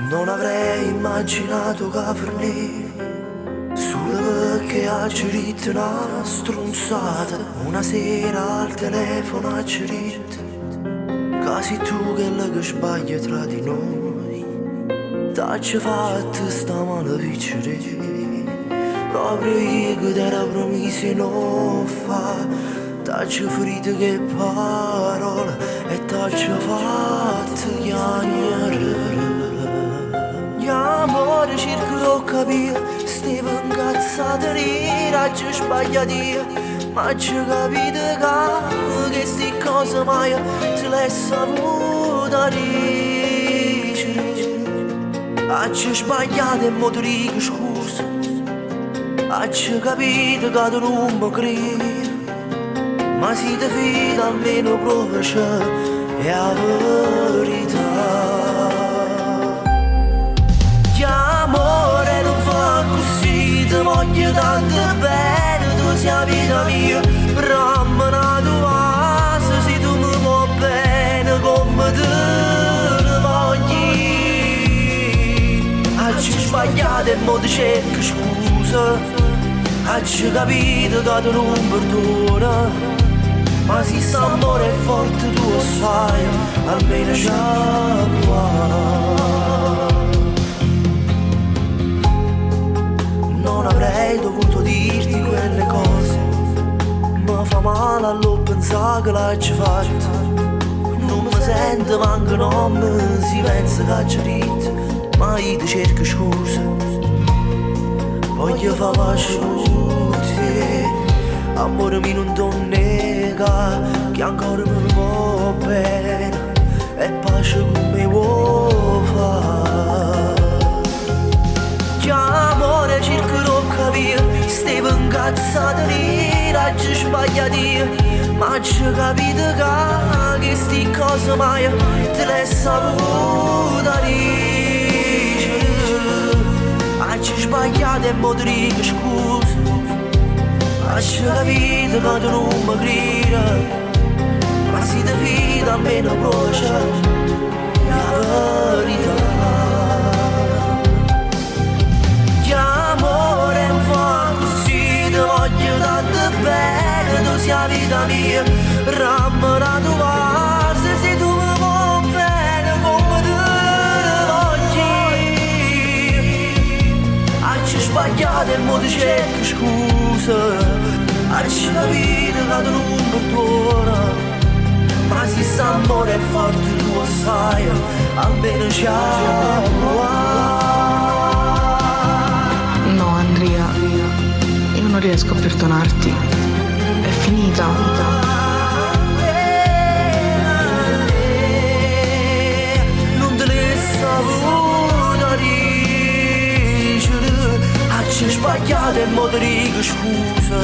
Non avrei immaginato che fornì solo perché ha cerito una stronzata. Una sera al telefono ha cerito che sei tu quella che sbaglia tra di noi. T'ha fatto sta mano piccere, proprio io che t'era promesso non fa. T'ha ferito che parola e t'ha fatto chiagnare. Amore cercherò di capire, stavo incazzata nera, ci sbagliati, ma ci capito che sti cose mai te le saputa dire. Ci sbagliate e mo ti dico scusa, ci capito che tu non mi credi, ma se ti fida almeno provaci, è la verità. Voglio tanto bene, tu sei vita mia, rammana tua, se tu mi vuoi bene come te ne voglio. Ci sbagliato e mo ti cerco scusa, ci capito che tu non perdona, ma se sta amore è forte tu lo sai, almeno ci prova. Non avrei dovuto dirti quelle cose, mi fa male allo pensare che l'hai fatto. Non mi sento manco nome, si pensa che c'è detto, ma io ti cerco scusa. Voglio far pace con te, amore mio non ti nega, che ancora mi va bene, e pace con me vuoi fare. Amore cercherò di capire, stavo incazzata nera, ci sbagliati, ma ci capito che sti cose mai te le saputa dire. Ci sbagliato e mo ti dico scusa, ci capito che tu non mi credi, ma se ti fida almeno provaci, la verità. Voglio tanto bene, tu sei vita mia, rammana tua, se tu mi vuoi bene come te ne voglio. Ci sbagliato e mo ti cerco scusa, ci capito che tu non perdona, ma se sta amore è forte tu lo sai, almeno ci prova. No, Andrea, non riesco a perdonarti, è finita. Non te ne saputa dire, ci sbagliato e mo ti dico scusa,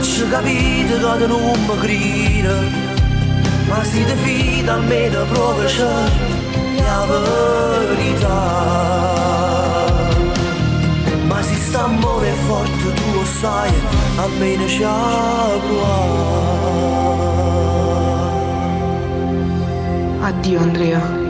ci capito che tu non mi credi, ma se ti fida almeno provaci, la verità. Ma se sta amore è forte tu lo sai, almeno ci prova. Addio Andrea.